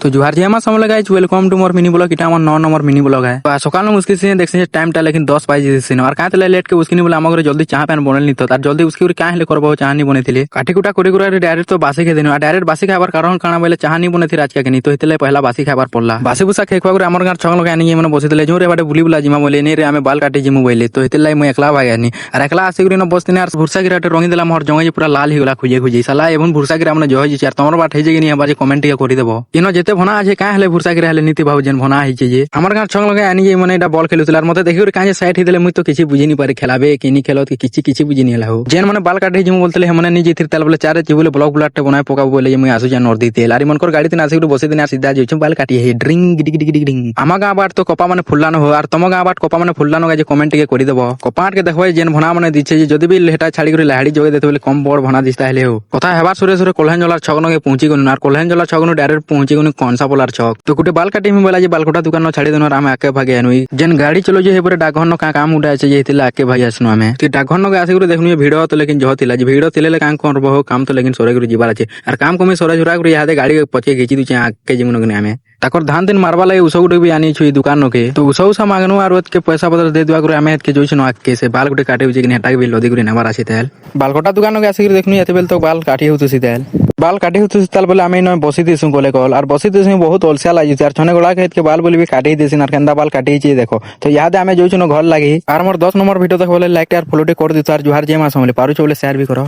তো জুহার যে আমার সামনে গাইছ ওয়েলকম টু মোর মিনি ব্লগ। এটা আমার 9 নম্বর মিনি ব্লগ है। তো সকাল মুশকিল से দেখছি টাইমটা लेकिन 10 বাজে দিছে আর কাতে লেট के उसकी बोले আমাগরে জলদি চা প্যান বনেল নিত তার জলদি उसकी কাহ হেলে করব চা নি বনেতিলি কাটিকুটা করে করে ডাইরেক্ট তো বাসি খেয়ে দিন আর ডাইরেক্ট বাসি খাবার কারণ কানা বলে চা নি বনেতি আজকে কেনি তো হেতলে পহলা বাসি খাবার পড়লা বাসি বুসা খেয়ে খাওয়া করে আমার গার ছং লগা আনি মানে বসে দিলে জোরে বাটে বুলি বুলা জিমা বলে নে রে আমি বাল কাটি জিমু বইলে তো হেতলে মই একলা ভাই আনি আর একলা আসি করে না বসতিনে আর ভুরসা গিরাটে রঙি দিলাম আর জঙ্গি পুরা লাল হই গলা খুঁজে খুঁজে সালা এবং ভুরসা গিরা মানে জয় জিছে আর তোমার বাট হই যে নি বাজে কমেন্ট টিকে করি দেব ইনো যেতে ভনা আছে কাহ হেলে ভুরসা গিরা হেলে নীতি ভাউ যেন ভনা হইছে যে আমার গার ছং লগা আনি যে মানে এটা বল খেলুছিল আর মতে দেখি কাজে সাইড হই দিলে মুই তো কিছু বুঝি নি পারে খেলাবে কিনি খেলত কি কিছু বুঝি নি হেলাও যেন মানে বাল কাটি জিমু বলতলে মানে নিজে থির তাল বলে চারে বলে ব্লগ বুলাটে বনায় পোকা বলে যে মুই আসু যা নর্দি তেল আর মন কর গাড়িতে আসি বসে দিন আর সিধা যাইছু বাল কাটি হে ড্রিং গিডি গিডি গিডি ডিং আমা গা আবার তো কপা মানে ফুল্লানো হয় আর তোমা গা আবার কপা মানে ফুল্লানো গায় যে কমেন্ট টিকে করি দেব কপাটকে দেখবাই যেন ভনা মানে দিছে যে যদি বি হেটা ছাড়ি করে লাহাড়ি জগে দেতে বলে কম বড় ভনা দিস্তা হেলেও কথা হেবার সুরে সুরে কোলহান জলার ছগনকে পৌঁছি গনু আর কোলহান জলার ছগনু ডাইরেক্ট পৌঁছি গনু কনসা বলার ছক তো গুটে বাল কাটি মি বলা যে বালকোটা দোকান ছাড়ি দেন আর আমি আকে ভাগে আনুই যেন গাড়ি চলো যে হেপরে ডাকঘর কা কাম উঠা আছে যে হেতিলা আকে ভাগে আসনু আমি তুই ডাকঘর নকে আসি করে দেখনু ভিডিও তো লেকিন জহ তিলা যে ভিডিও তিলে কাম করব কাম তো লেকিন সরে করে জিবার আছে আর কাম কমে সরে ঝুরা করে ইহাতে গাড়ি পচে ঘিচি দিছে আকে জিমুন গনে আমি তাকর ধান দিন মারবা লাগে উসা গুটে বি আনিছু এই দোকানকে তো উসা মাগনু আর ওতকে পয়সা পত্র দে দুয়া করে আমি হেতকে জইছু আকে সে বাল গুটে কাটে উজে কিনে হেটাকে বি লদি করে নেবার আছে তেল বালকোটা দোকানকে আসি করে দেখনু এতে বেল তো বাল কাটি হউতুছি তেল বাল কাটি হউতুছি তাল বলে আমি নয় বসি দিছু কলে কল আর বসি দিছু বহুত অলসা লাগিছে আর ছনে গোড়া হেতকে বাল বলিবি কাটি দিছিন আর কেন্দা বাল কাটিছি দেখো তো ইয়াতে আমি জইছু ঘর লাগি আর মোর 10 নম্বর ভিডিও দেখো বলে লাইক আর ফলোটি করে দিছ আর জুহার যে মাস আমলে পারু চলে শেয়ার বি করো।